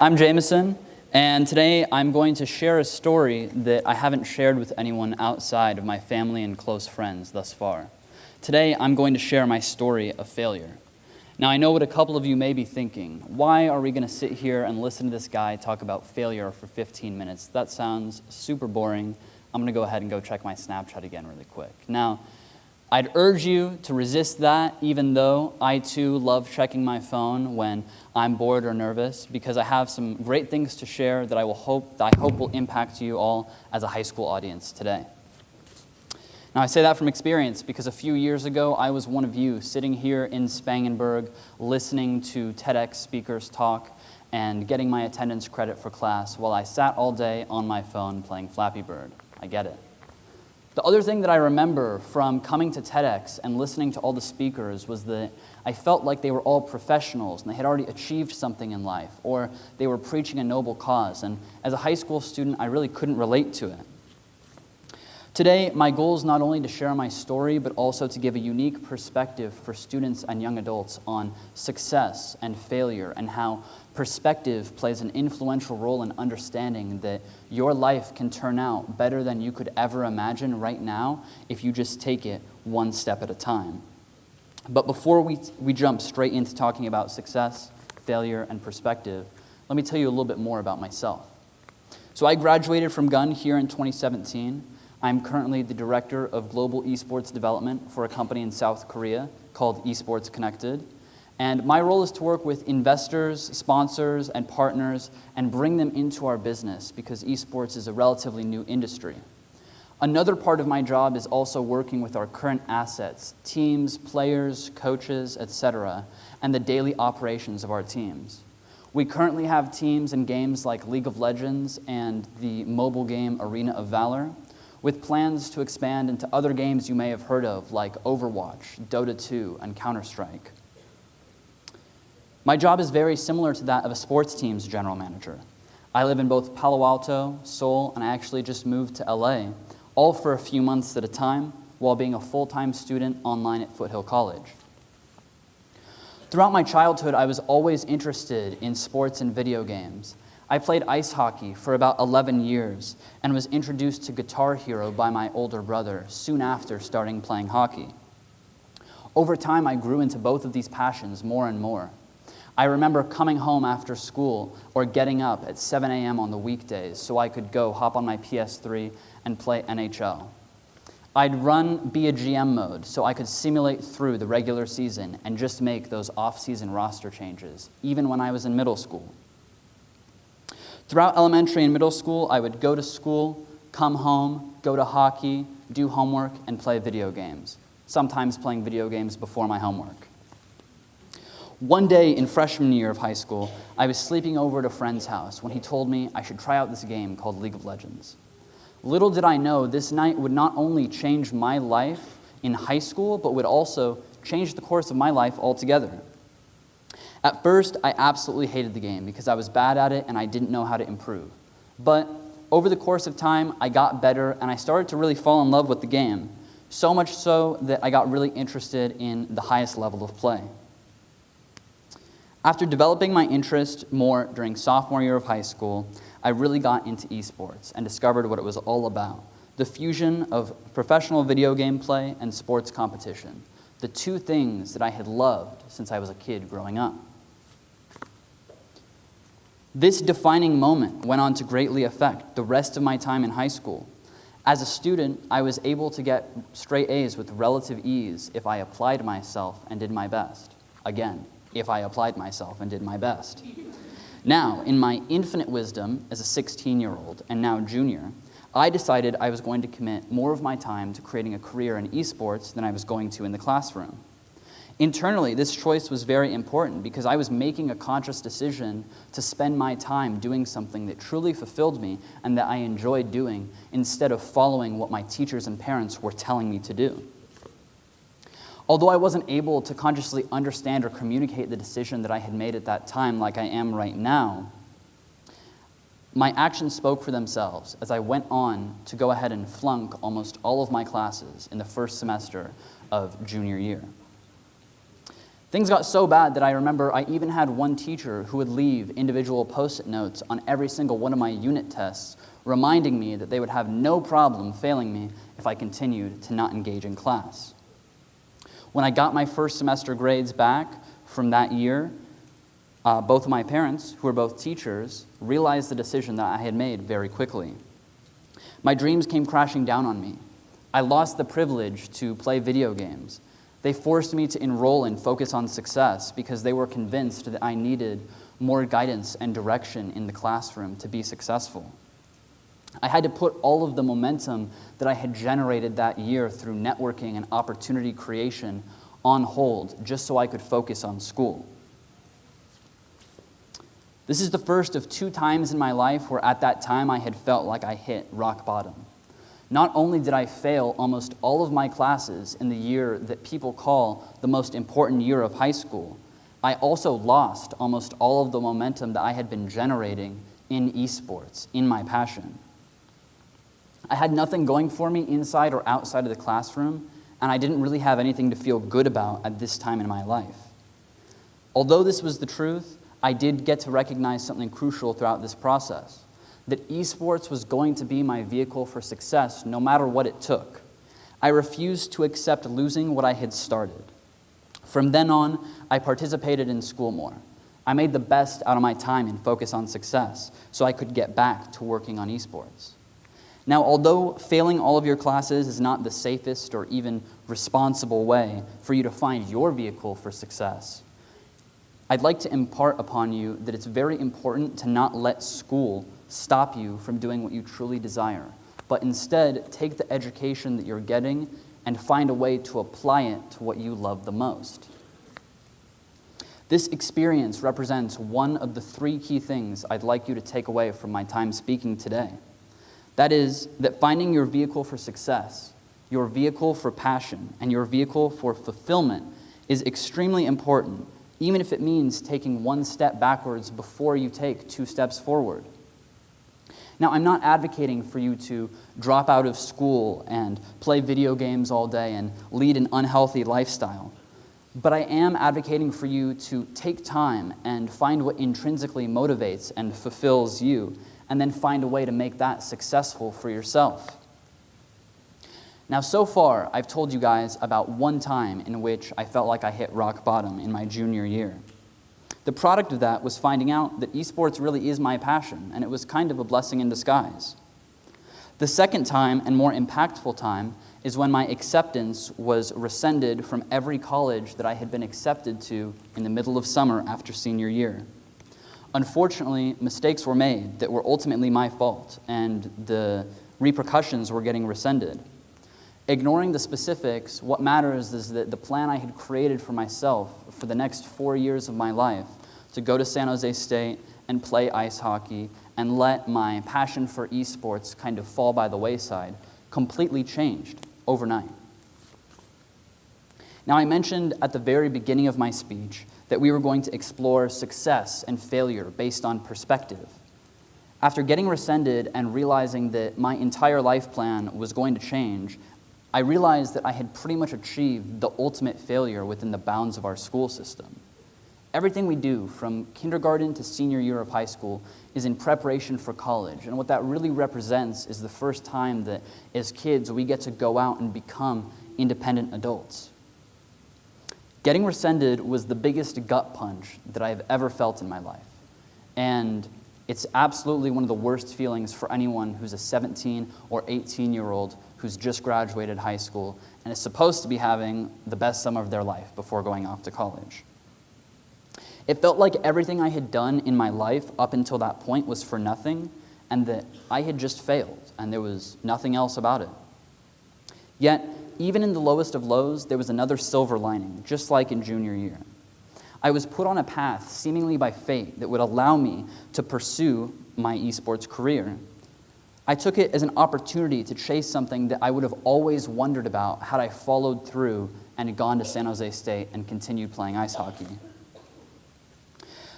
I'm Jameson, and today I'm going to share a story that I haven't shared with anyone outside of my family and close friends thus far. Today I'm going to share my story of failure. Now I know what a couple of you may be thinking. Why are we going to sit here and listen to this guy talk about failure for 15 minutes? That sounds super boring. I'm going to go ahead and go check my Snapchat again really quick. Now, I'd urge you to resist that, even though I too love checking my phone when I'm bored or nervous, because I have some great things to share that I hope will impact you all as a high school audience today. Now I say that from experience because a few years ago I was one of you sitting here in Spangenberg listening to TEDx speakers talk and getting my attendance credit for class while I sat all day on my phone playing Flappy Bird. I get it. The other thing that I remember from coming to TEDx and listening to all the speakers was that I felt like they were all professionals and they had already achieved something in life, or they were preaching a noble cause. And as a high school student, I really couldn't relate to it. Today, my goal is not only to share my story, but also to give a unique perspective for students and young adults on success and failure and how perspective plays an influential role in understanding that your life can turn out better than you could ever imagine right now if you just take it one step at a time. But before we jump straight into talking about success, failure, and perspective, let me tell you a little bit more about myself. So I graduated from Gunn here in 2017. I'm currently the director of global eSports development for a company in South Korea called eSports Connected. And my role is to work with investors, sponsors, and partners and bring them into our business because eSports is a relatively new industry. Another part of my job is also working with our current assets, teams, players, coaches, etc., and the daily operations of our teams. We currently have teams in games like League of Legends and the mobile game Arena of Valor, with plans to expand into other games you may have heard of like Overwatch, Dota 2, and Counter-Strike. My job is very similar to that of a sports team's general manager. I live in both Palo Alto, Seoul, and I actually just moved to LA, all for a few months at a time, while being a full-time student online at Foothill College. Throughout my childhood, I was always interested in sports and video games. I played ice hockey for about 11 years and was introduced to Guitar Hero by my older brother soon after starting playing hockey. Over time, I grew into both of these passions more and more. I remember coming home after school or getting up at 7 a.m. on the weekdays so I could go hop on my PS3 and play NHL. I'd be a GM mode so I could simulate through the regular season and just make those off-season roster changes, even when I was in middle school. Throughout elementary and middle school, I would go to school, come home, go to hockey, do homework, and play video games, sometimes playing video games before my homework. One day in freshman year of high school, I was sleeping over at a friend's house when he told me I should try out this game called League of Legends. Little did I know this night would not only change my life in high school, but would also change the course of my life altogether. At first, I absolutely hated the game because I was bad at it and I didn't know how to improve. But over the course of time, I got better and I started to really fall in love with the game, so much so that I got really interested in the highest level of play. After developing my interest more during sophomore year of high school, I really got into eSports and discovered what it was all about, the fusion of professional video game play and sports competition, the two things that I had loved since I was a kid growing up. This defining moment went on to greatly affect the rest of my time in high school. As a student, I was able to get straight A's with relative ease if I applied myself and did my best. Again, if I applied myself and did my best. Now, in my infinite wisdom as a 16-year-old and now junior, I decided I was going to commit more of my time to creating a career in eSports than I was going to in the classroom. Internally, this choice was very important because I was making a conscious decision to spend my time doing something that truly fulfilled me and that I enjoyed doing instead of following what my teachers and parents were telling me to do. Although I wasn't able to consciously understand or communicate the decision that I had made at that time like I am right now, my actions spoke for themselves as I went on to go ahead and flunk almost all of my classes in the first semester of junior year. Things got so bad that I remember I even had one teacher who would leave individual post-it notes on every single one of my unit tests, reminding me that they would have no problem failing me if I continued to not engage in class. When I got my first semester grades back from that year, both of my parents, who were both teachers, realized the decision that I had made very quickly. My dreams came crashing down on me. I lost the privilege to play video games. They forced me to enroll and focus on success because they were convinced that I needed more guidance and direction in the classroom to be successful. I had to put all of the momentum that I had generated that year through networking and opportunity creation on hold just so I could focus on school. This is the first of 2 times in my life where at that time I had felt like I hit rock bottom. Not only did I fail almost all of my classes in the year that people call the most important year of high school, I also lost almost all of the momentum that I had been generating in eSports, in my passion. I had nothing going for me inside or outside of the classroom, and I didn't really have anything to feel good about at this time in my life. Although this was the truth, I did get to recognize something crucial throughout this process, that eSports was going to be my vehicle for success no matter what it took. I refused to accept losing what I had started. From then on, I participated in school more. I made the best out of my time and focus on success so I could get back to working on eSports. Now, although failing all of your classes is not the safest or even responsible way for you to find your vehicle for success, I'd like to impart upon you that it's very important to not let school stop you from doing what you truly desire, but instead take the education that you're getting and find a way to apply it to what you love the most. This experience represents one of the 3 key things I'd like you to take away from my time speaking today. That is, that finding your vehicle for success, your vehicle for passion, and your vehicle for fulfillment is extremely important, even if it means taking 1 step backwards before you take 2 steps forward. Now, I'm not advocating for you to drop out of school and play video games all day and lead an unhealthy lifestyle, but I am advocating for you to take time and find what intrinsically motivates and fulfills you, and then find a way to make that successful for yourself. Now, so far, I've told you guys about 1 time in which I felt like I hit rock bottom in my junior year. The product of that was finding out that eSports really is my passion, and it was kind of a blessing in disguise. The second time, and more impactful time, is when my acceptance was rescinded from every college that I had been accepted to in the middle of summer after senior year. Unfortunately, mistakes were made that were ultimately my fault, and the repercussions were getting rescinded. Ignoring the specifics, what matters is that the plan I had created for myself for the next 4 years of my life to go to San Jose State and play ice hockey and let my passion for eSports kind of fall by the wayside completely changed overnight. Now, I mentioned at the very beginning of my speech that we were going to explore success and failure based on perspective. After getting rescinded and realizing that my entire life plan was going to change, I realized that I had pretty much achieved the ultimate failure within the bounds of our school system. Everything we do, from kindergarten to senior year of high school, is in preparation for college. And what that really represents is the first time that, as kids, we get to go out and become independent adults. Getting rescinded was the biggest gut punch that I've ever felt in my life. And it's absolutely one of the worst feelings for anyone who's a 17 or 18-year-old who's just graduated high school and is supposed to be having the best summer of their life before going off to college. It felt like everything I had done in my life up until that point was for nothing, and that I had just failed, and there was nothing else about it. Yet, even in the lowest of lows, there was another silver lining, just like in junior year. I was put on a path, seemingly by fate, that would allow me to pursue my eSports career. I took it as an opportunity to chase something that I would have always wondered about had I followed through and had gone to San Jose State and continued playing ice hockey.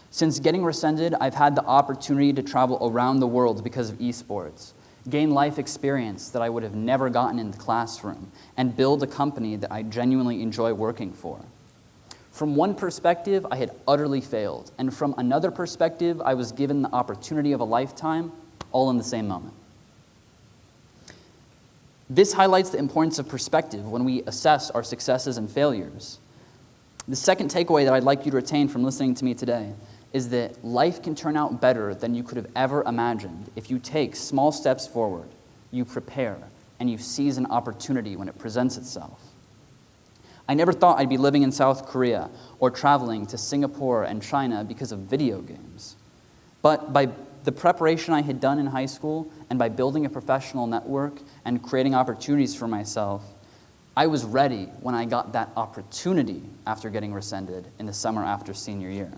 Since getting rescinded, I've had the opportunity to travel around the world because of eSports, gain life experience that I would have never gotten in the classroom, and build a company that I genuinely enjoy working for. From one perspective, I had utterly failed, and from another perspective, I was given the opportunity of a lifetime, all in the same moment. This highlights the importance of perspective when we assess our successes and failures. The second takeaway that I'd like you to retain from listening to me today is that life can turn out better than you could have ever imagined if you take small steps forward, you prepare, and you seize an opportunity when it presents itself. I never thought I'd be living in South Korea or traveling to Singapore and China because of video games. But by the preparation I had done in high school and by building a professional network and creating opportunities for myself, I was ready when I got that opportunity after getting rescinded in the summer after senior year.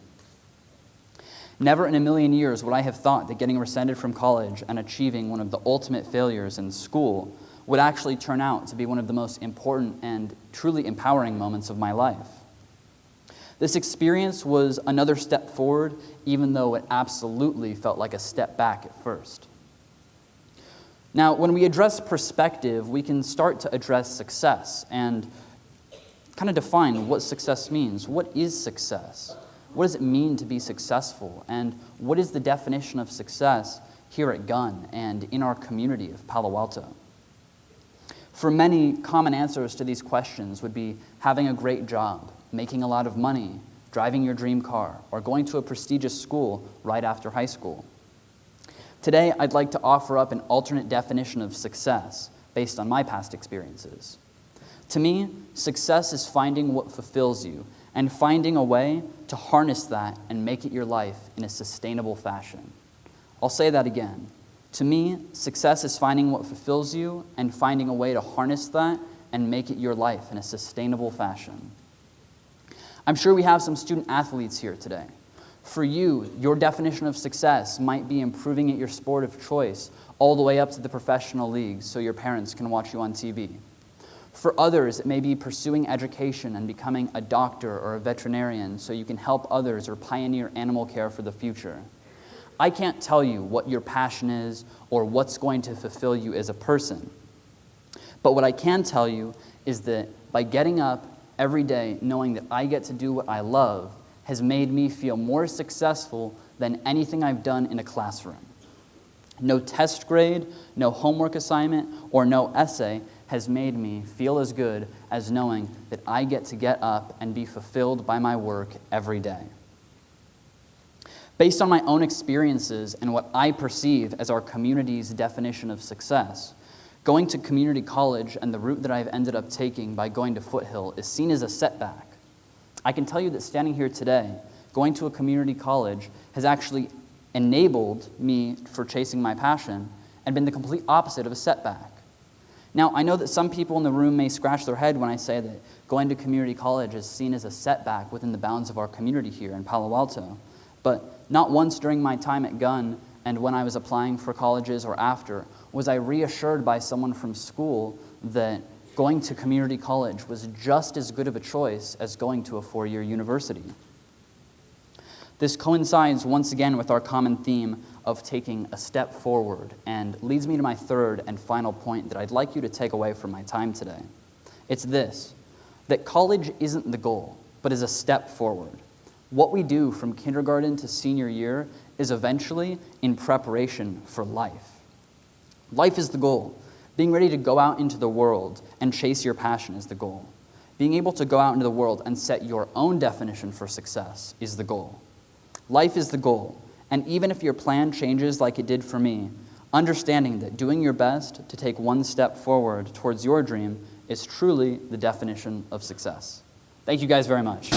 Never in a million years would I have thought that getting rescinded from college and achieving one of the ultimate failures in school would actually turn out to be one of the most important and truly empowering moments of my life. This experience was another step forward, even though it absolutely felt like a step back at first. Now, when we address perspective, we can start to address success and kind of define what success means. What is success? What does it mean to be successful? And what is the definition of success here at Gunn and in our community of Palo Alto? For many, common answers to these questions would be having a great job, making a lot of money, driving your dream car, or going to a prestigious school right after high school. Today, I'd like to offer up an alternate definition of success based on my past experiences. To me, success is finding what fulfills you and finding a way to harness that and make it your life in a sustainable fashion. I'll say that again. To me, success is finding what fulfills you and finding a way to harness that and make it your life in a sustainable fashion. I'm sure we have some student athletes here today. For you, your definition of success might be improving at your sport of choice all the way up to the professional leagues so your parents can watch you on TV. For others, it may be pursuing education and becoming a doctor or a veterinarian so you can help others or pioneer animal care for the future. I can't tell you what your passion is or what's going to fulfill you as a person. But what I can tell you is that by getting up every day knowing that I get to do what I love has made me feel more successful than anything I've done in a classroom. No test grade, no homework assignment, or no essay has made me feel as good as knowing that I get to get up and be fulfilled by my work every day. Based on my own experiences and what I perceive as our community's definition of success, going to community college and the route that I've ended up taking by going to Foothill is seen as a setback. I can tell you that standing here today, going to a community college has actually enabled me for chasing my passion and been the complete opposite of a setback. Now, I know that some people in the room may scratch their head when I say that going to community college is seen as a setback within the bounds of our community here in Palo Alto, but not once during my time at Gunn and when I was applying for colleges or after was I reassured by someone from school that going to community college was just as good of a choice as going to a four-year university. This coincides once again with our common theme of taking a step forward and leads me to my third and final point that I'd like you to take away from my time today. It's this, that college isn't the goal, but is a step forward. What we do from kindergarten to senior year is eventually in preparation for life. Life is the goal. Being ready to go out into the world and chase your passion is the goal. Being able to go out into the world and set your own definition for success is the goal. Life is the goal, and even if your plan changes like it did for me, understanding that doing your best to take one step forward towards your dream is truly the definition of success. Thank you guys very much.